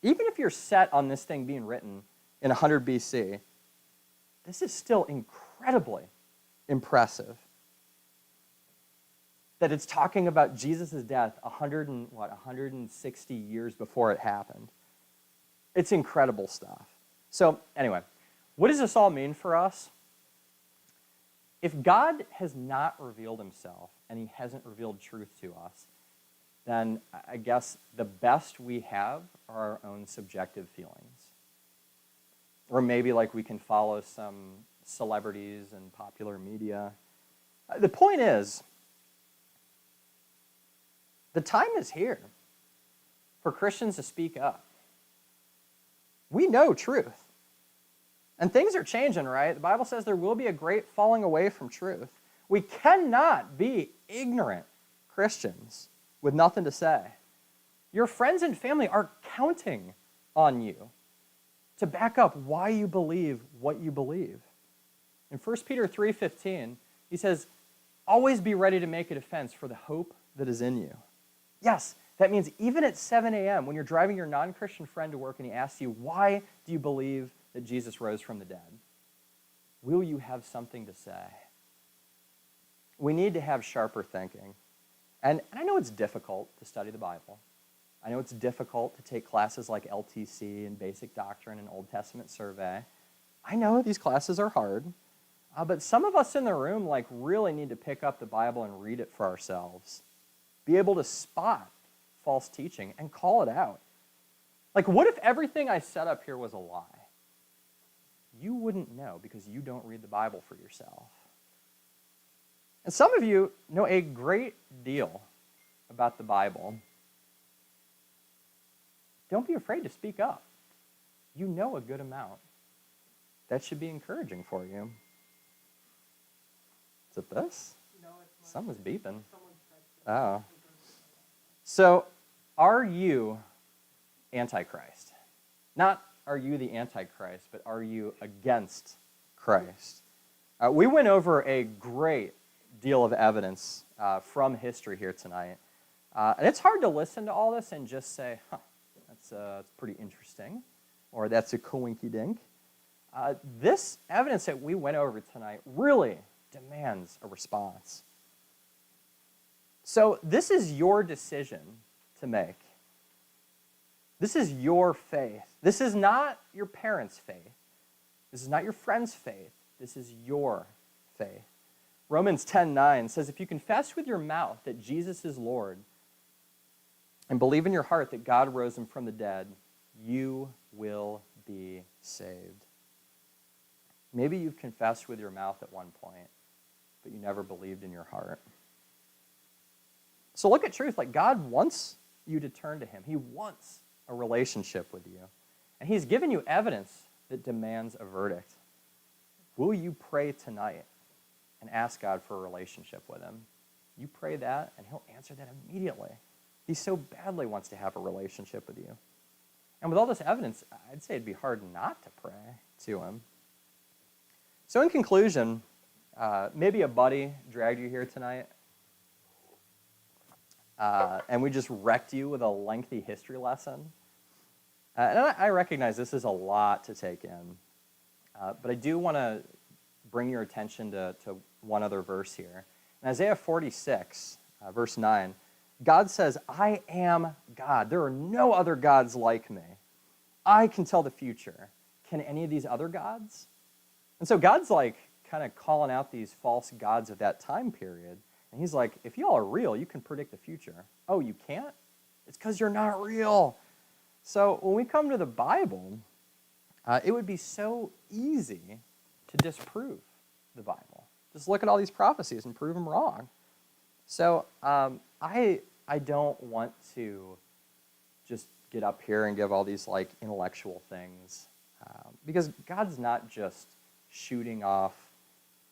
even if you're set on this thing being written in 100 BC, this is still incredibly impressive. That it's talking about Jesus' death 160 years before it happened. It's incredible stuff. So anyway, what does this all mean for us? If God has not revealed himself and he hasn't revealed truth to us, then I guess the best we have are our own subjective feelings. Or maybe like we can follow some celebrities and popular media. The point is, the time is here for Christians to speak up. We know truth. And things are changing, right? The Bible says there will be a great falling away from truth. We cannot be ignorant Christians with nothing to say. Your friends and family are counting on you to back up why you believe what you believe. In 1 Peter 3:15, he says, always be ready to make a defense for the hope that is in you. Yes, that means even at 7 a.m. when you're driving your non-Christian friend to work and he asks you, why do you believe that Jesus rose from the dead? Will you have something to say? We need to have sharper thinking. And I know it's difficult to study the Bible. I know it's difficult to take classes like LTC and Basic Doctrine and Old Testament Survey. I know these classes are hard, but some of us in the room like really need to pick up the Bible and read it for ourselves. Be able to spot false teaching and call it out. Like, what if everything I set up here was a lie? You wouldn't know because you don't read the Bible for yourself. And some of you know a great deal about the Bible. Don't be afraid to speak up. You know a good amount. That should be encouraging for you. Is it this? No, it's not. Someone's beeping. Someone said Oh. So, are you Antichrist? Not are you the Antichrist, but are you against Christ? We went over a great deal of evidence from history here tonight. And it's hard to listen to all this and just say, that's pretty interesting, or that's a coinky-dink. This evidence that we went over tonight really demands a response. So this is your decision to make. This is your faith. This is not your parents' faith. This is not your friend's faith. This is your faith. Romans 10:9 says, if you confess with your mouth that Jesus is Lord and believe in your heart that God rose him from the dead, you will be saved. Maybe you've confessed with your mouth at one point, but you never believed in your heart. So look at truth. Like, God wants you to turn to him. He wants a relationship with you. And he's given you evidence that demands a verdict. Will you pray tonight and ask God for a relationship with him? You pray that, and he'll answer that immediately. He so badly wants to have a relationship with you. And with all this evidence, I'd say it'd be hard not to pray to him. So in conclusion, maybe a buddy dragged you here tonight, and we just wrecked you with a lengthy history lesson. And I recognize this is a lot to take in, but I do want to bring your attention to one other verse here. In Isaiah 46, verse 9, God says, I am God. There are no other gods like me. I can tell the future. Can any of these other gods? And so God's like kind of calling out these false gods of that time period. And he's like, if y'all are real, you can predict the future. Oh, you can't? It's because you're not real. So when we come to the Bible, it would be so easy to disprove the Bible. Just look at all these prophecies and prove them wrong. So I don't want to just get up here and give all these like intellectual things, because God's not just shooting off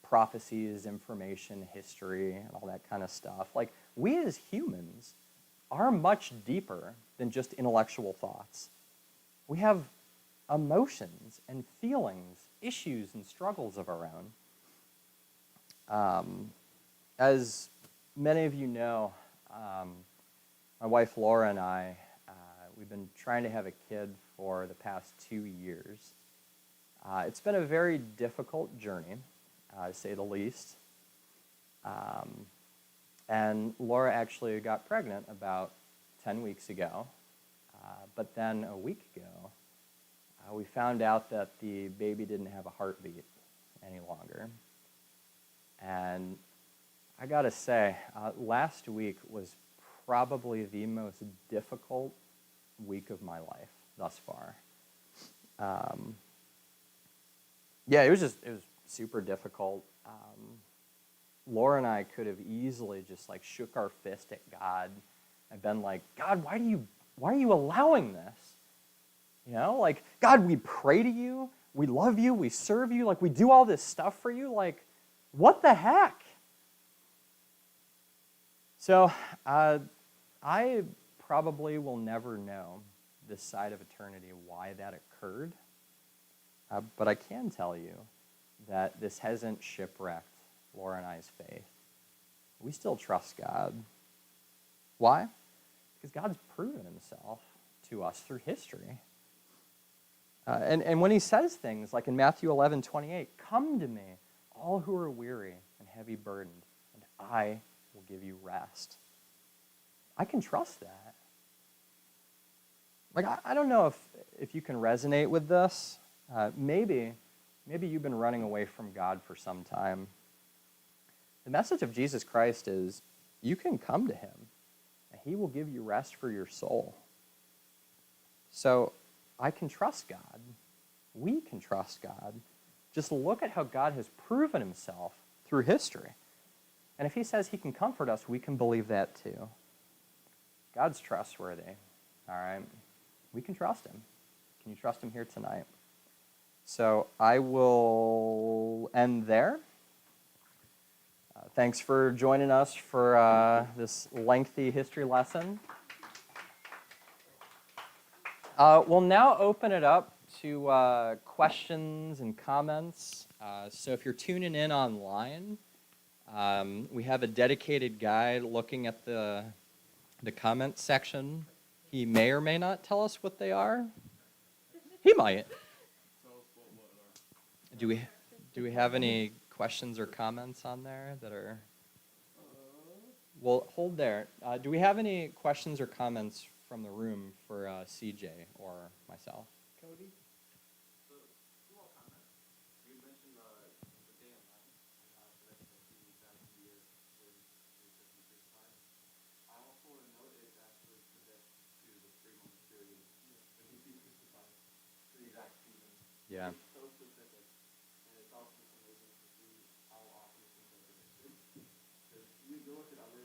prophecies, information, history, and all that kind of stuff. Like, we as humans are much deeper than just intellectual thoughts. We have emotions and feelings, issues and struggles of our own. As many of you know, my wife Laura and I, we've been trying to have a kid for the past 2 years. It's been a very difficult journey, to say the least. And Laura actually got pregnant about 10 weeks ago. But then a week ago, we found out that the baby didn't have a heartbeat any longer. And I gotta say, last week was probably the most difficult week of my life thus far. Yeah, it was super difficult. Laura and I could have easily just like shook our fist at God and been like, God, why are you allowing this? You know, like, God, we pray to you, we love you, we serve you, like we do all this stuff for you, like, what the heck? So I probably will never know this side of eternity why that occurred, but I can tell you that this hasn't shipwrecked Laura and I's faith. We still trust God. Why? Because God's proven himself to us through history. And when he says things like in Matthew 11:28, come to me, all who are weary and heavy burdened, and I will give you rest. I can trust that. Like, I don't know if you can resonate with this. Maybe you've been running away from God for some time. The message of Jesus Christ is you can come to him, and he will give you rest for your soul. So I can trust God. We can trust God. Just look at how God has proven himself through history. And if he says he can comfort us, we can believe that too. God's trustworthy, all right? We can trust him. Can you trust him here tonight? So I will end there. Thanks for joining us for this lengthy history lesson. We'll now open it up to questions and comments. So if you're tuning in online, we have a dedicated guy looking at the comment section. He may or may not tell us what they are. He might. Do we have any questions or comments on there that are? Well, hold there. Do we have any questions or comments from the room for CJ or myself? Cody? Yeah. It's so specific, and it's also just amazing to see how often things are predicted. Because you look at other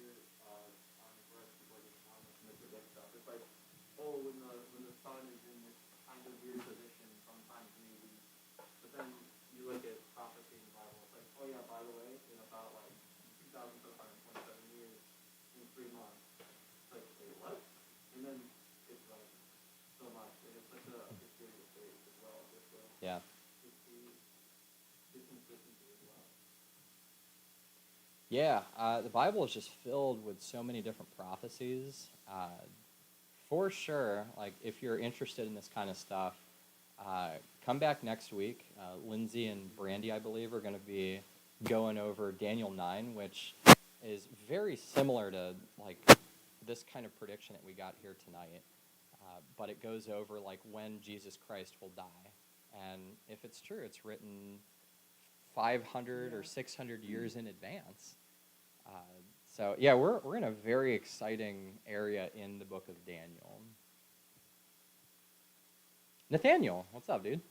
where people like astronomers and they predict stuff. It's like, oh, when the sun is in this kind of weird position, sometimes maybe. But then you look at prophecy in the Bible. It's like, oh yeah, by the way, in about like 2,727 years, in 3 months. It's like, wait, what? And then it's like so much, and it's such a history of faith as well, just Yeah. to see the consistency as well. Yeah, the Bible is just filled with so many different prophecies. For sure, like if you're interested in this kind of stuff, come back next week. Lindsay and Brandy, I believe, are going to be going over Daniel 9, which is very similar to like this kind of prediction that we got here tonight. But it goes over like when Jesus Christ will die, and if it's true, it's written 500 or 600 years in advance. So yeah, we're in a very exciting area in the book of Daniel. Nathaniel, what's up, dude?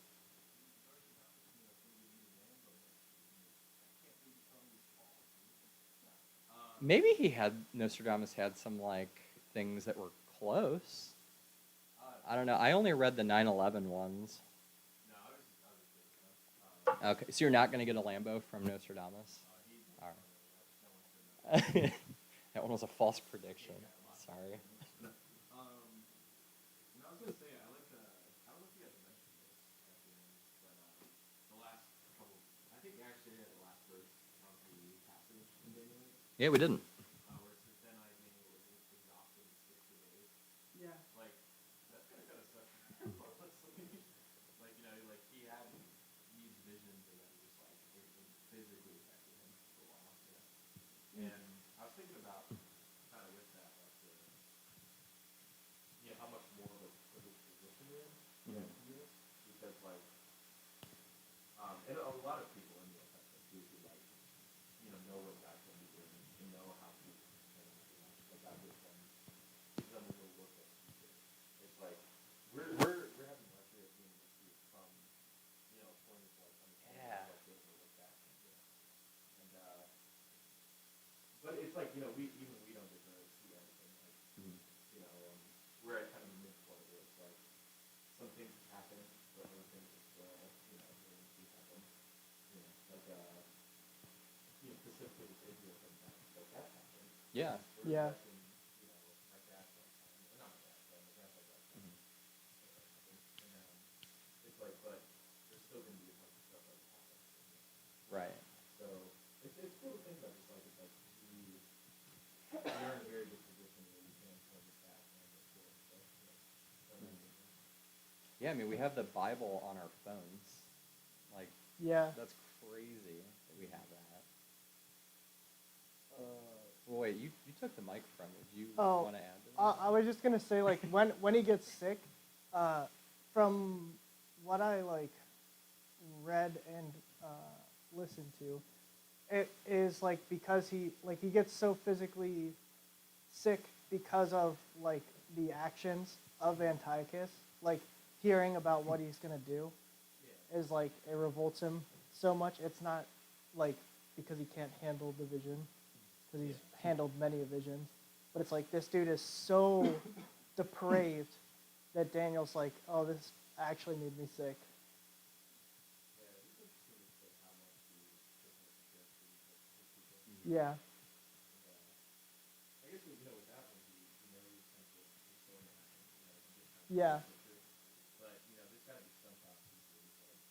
Maybe Nostradamus had some like things that were close. I don't know. I only read the 9/11 ones. Okay, so you're not going to get a Lambo from Nostradamus? All right. That one was a false prediction. Sorry. And I was gonna say, I don't know if you guys mentioned this at the end, but the last couple, I think actually the last verse of the passage in Daniel, Yeah, we didn't. where it says, "Then I, Daniel, was exhausted in 60 days." Yeah. Like, that's kind of sucks. Like, like he had these visions, and then just like it physically affected him for a while. And I was thinking about kind of with that, like how much more of a privileged position we're in, because like, and a lot of people in the Old Testament too, who like, know what God's going to be doing, and know how to, what God gives them to go look at the future. It's like we're having the luxury of being able to see it from, a point of like understanding, like being able to look back and but it's like we don't get to see everything, like we're at kind of a midpoint where it's like some things happen, but other things are still waiting to happen. Like specifically with Israel thing that that's happening. Yeah. We're Yeah. expecting, my dad's lifetime, or not my dad's, but my grandpa's lifetime. And it's like, but there's still going to be a bunch of stuff that happens. Right. So it's cool to think about. Just like it's like you're in a very good position where you can point it back and look forward. So Yeah, I mean, we have the Bible on our phones. Like, Yeah. that's crazy that we have that. Well, wait, you took the mic from me. Do you Oh, want to add to that? I was just gonna say, like, when he gets sick, from what I like read and listened to, it is like because he gets so physically sick because of like the actions of Antiochus, like hearing about what he's gonna do, is like it revolts him so much. It's not like because he can't handle the vision, because he's handled many visions, but it's like this dude is so depraved that Daniel's like, oh, this actually made me sick. Yeah. I guess with that one, he knows kind of the story happening. Yeah. But there's got to be some prophecies where it's like,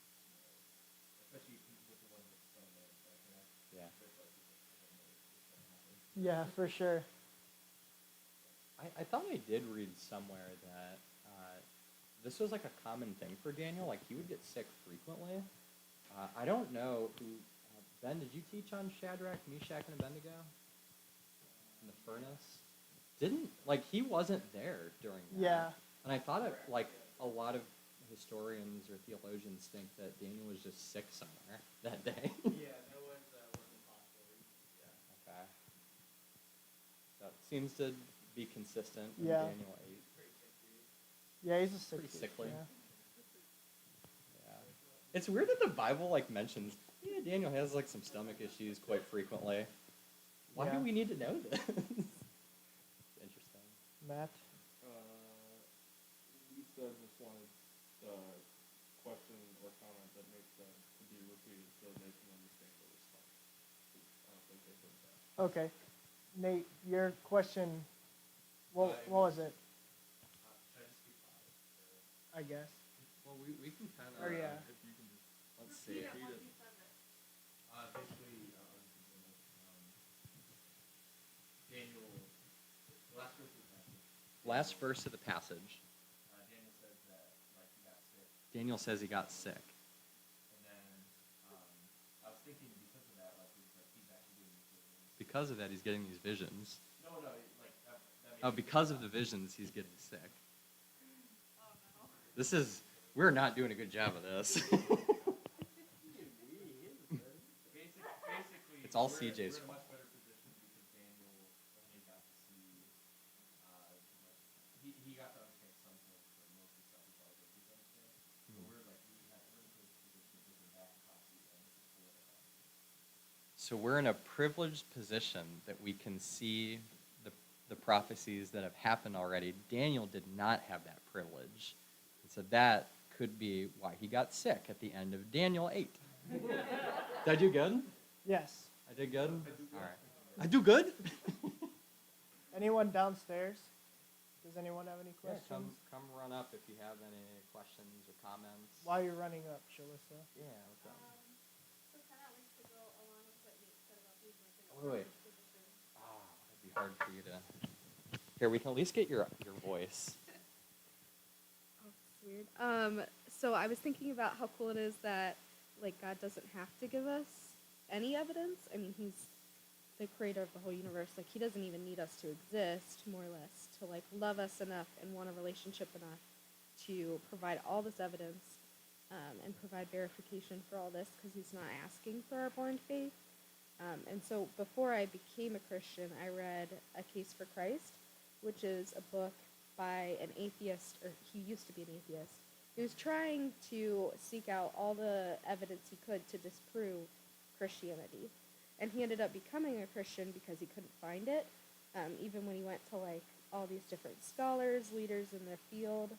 especially with the ones with the Son of Man stuff. Yeah. There's like it's going to happen. Yeah, for sure. I thought I did read somewhere that this was like a common thing for Daniel. Like, he would get sick frequently. I don't know who. Ben, did you teach on Shadrach, Meshach, and Abednego in the furnace? He wasn't there during that. Yeah. And I thought it, like, a lot of historians or theologians think that Daniel was just sick somewhere that day. Yeah, that was impossible. Yeah. Okay. So it seems to be consistent in Yeah. Daniel 8. Yeah, he's a sick Pretty dude, sickly. Yeah. Yeah. It's weird that the Bible like mentions, yeah, Daniel has like some stomach issues quite frequently. Why do Yeah. we need to know this? Interesting. Matt? Lisa just wanted question or comment that makes sense to be repeated so they can understand the response. I don't think they heard that. Okay. Nate, your question, what was it? Should I just keep quiet? I guess. Well, we can kind of. Or yeah. If you can just Let's see. Basically, Daniel, the last verse of the passage, Last verse of the passage. Daniel says that like he got sick, Daniel says he got sick. and then I was thinking because of that, like he's actually doing these visions. Because of that, he's getting these visions. No, like that makes Oh, because of the visions, he's getting sick. This is. We're not doing a good job of this. basically It's all we're CJ's in a fault. much better position because Daniel only got to see like he got to understand some things, but most of the stuff he probably didn't get to understand. So we're in a good position because of that copy and support of that. So we're in a privileged position that we can see the prophecies that have happened already. Daniel did not have that privilege. And so that could be why he got sick at the end of Daniel 8. Did I do good? Yes. I did good? All right. I do good? Anyone downstairs? Does anyone have any Yeah, questions? come run up if you have any questions or comments. While you're running up, Shalissa. Yeah, what's up? So kind of like to go along with what Nate said about being like an Wait. privileged position. Oh, it'd be hard for you to. Here, we can at least get your voice. Oh, it's weird. So I was thinking about how cool it is that like God doesn't have to give us any evidence. I mean, He's the creator of the whole universe. Like He doesn't even need us to exist, more or less, to like love us enough and want a relationship enough to provide all this evidence and provide verification for all this because He's not asking for our blind faith. And so before I became a Christian, I read A Case for Christ, which is a book by an atheist, or he used to be an atheist. He was trying to seek out all the evidence he could to disprove Christianity. And he ended up becoming a Christian because he couldn't find it, even when he went to like all these different scholars, leaders in their field.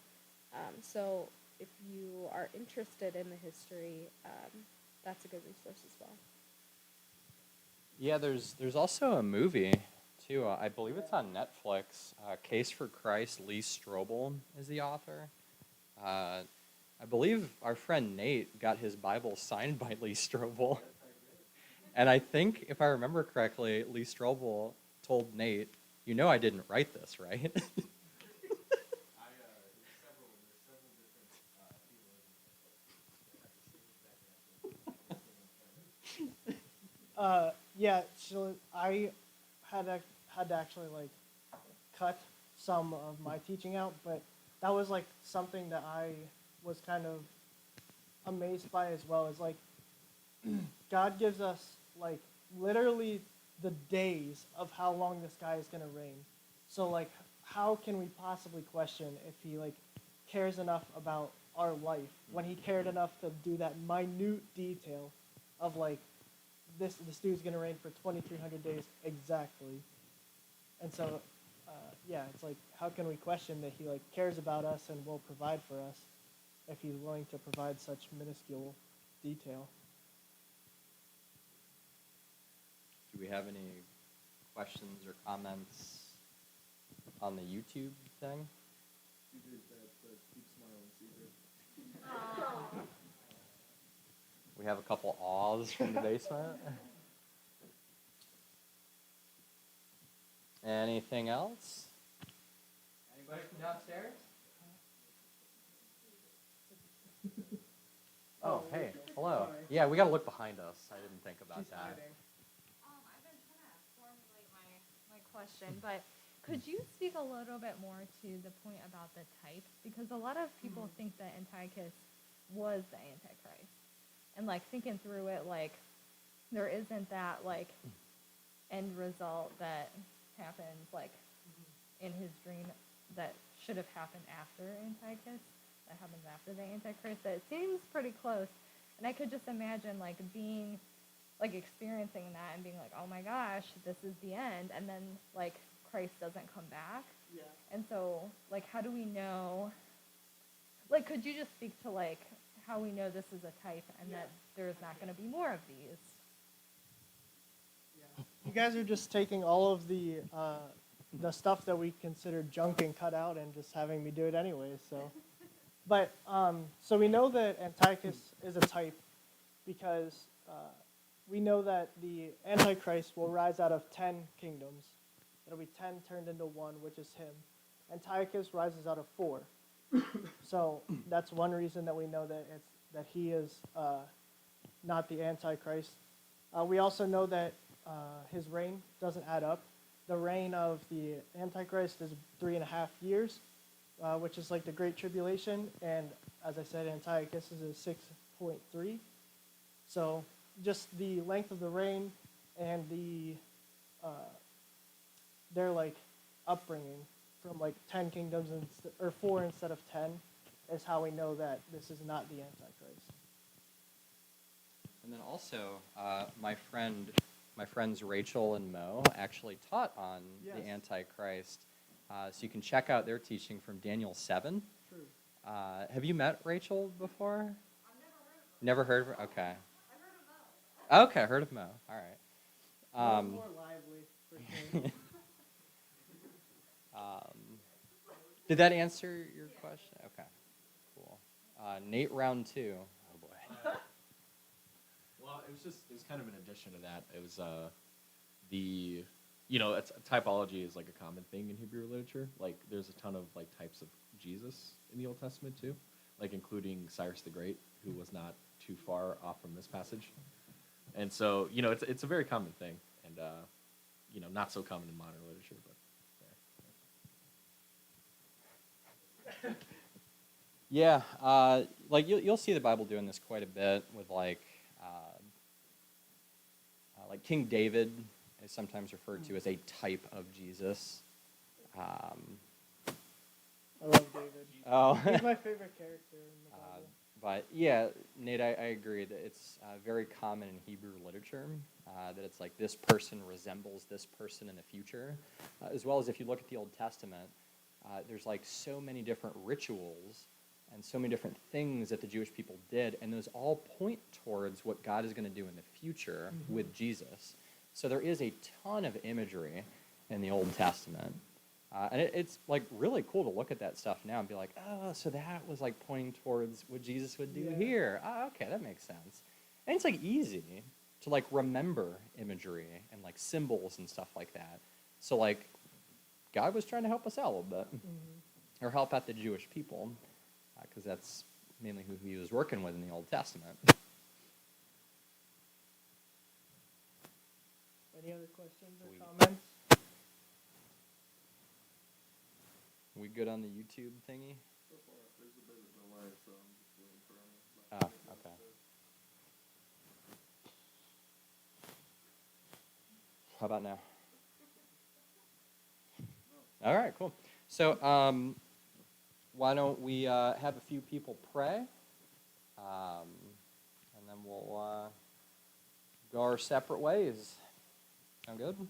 So if you are interested in the history, that's a good resource as well. Yeah, there's also a movie too. I believe it's on Netflix. Case for Christ. Lee Strobel is the author. I believe our friend Nate got his Bible signed by Lee Strobel. And I think, if I remember correctly, Lee Strobel told Nate, "You know I didn't write this, right?" There's several different theologians. Yeah, so I had to actually like cut some of my teaching out, but that was like something that I was kind of amazed by as well. Is like God gives us like literally the days of how long this guy is gonna reign. So like, how can we possibly question if he like cares enough about our life when he cared enough to do that minute detail of like this dude's gonna reign for 2,300 days exactly. And so yeah, it's like, how can we question that he like cares about us and will provide for us if he's willing to provide such minuscule detail? Do we have any questions or comments on the YouTube thing? CJ's dad said, keep smiling, CJ. We have a couple awes from the basement. Anything else? Anybody from downstairs? Oh, hey, hello. Yeah, we gotta look behind us. I didn't think about that. I've been trying to formulate my question, but could you speak a little bit more to the point about the type? Because a lot of people think that Antiochus was the Antichrist. And like thinking through it, like there isn't that like end result that happens like in his dream that should have happened after Antiochus, that happens after the Antichrist. That it seems pretty close. And I could just imagine like being like experiencing that and being like, oh my gosh, this is the end, and then like Christ doesn't come back. Yeah. And so like how do we know, like could you just speak to like how we know this is a type and that there's not going to be more of these? You guys are just taking all of the stuff that we consider junk and cut out and just having me do it anyway. So, but so we know that Antiochus is a type because we know that the Antichrist will rise out of 10 kingdoms. It'll be 10 turned into one, which is him. Antiochus rises out of 4. So that's one reason that we know that he is not the Antichrist. We also know that his reign doesn't add up. The reign of the Antichrist is 3.5 years, which is like the Great Tribulation, and as I said, Antiochus is 6.3. So just the length of the reign and their like upbringing from like 10 kingdoms or 4 instead of 10 is how we know that this is not the Antichrist. And then also, my friends Rachel and Mo actually taught on Yes. the Antichrist. So you can check out their teaching from Daniel 7. True. Have you met Rachel before? I've never heard of her. Never heard of her? Okay. I've heard of Mo. Okay, heard of Mo. All right. More lively, for sure. Did that answer your question? Okay, cool. Nate, round 2. Oh boy. Well, it was kind of an addition to that. It was typology is like a common thing in Hebrew literature. Like there's a ton of like types of Jesus in the Old Testament too, like including Cyrus the Great, who was not too far off from this passage. And so, it's a very common thing, and not so common in modern literature, but Yeah, like you'll see the Bible doing this quite a bit with like King David is sometimes referred to as a type of Jesus. I love David. Oh, He's my favorite character in the Bible. but yeah, Nate, I agree that it's very common in Hebrew literature that it's like this person resembles this person in the future, as well as if you look at the Old Testament, there's like so many different rituals and so many different things that the Jewish people did, and those all point towards what God is going to do in the future with Jesus. So there is a ton of imagery in the Old Testament. And it's like really cool to look at that stuff now and be like, oh, so that was like pointing towards what Jesus would do here. Oh, okay, that makes sense. And it's like easy to like remember imagery and like symbols and stuff like that. So like God was trying to help us out a little bit, or help out the Jewish people, because that's mainly who he was working with in the Old Testament. Any other questions or comments? We good on the YouTube thingy? There's a bit of a delay, so I'm just waiting for him. Oh, okay. How about now? All right, cool. So why don't we have a few people pray, and then we'll go our separate ways. Sound good?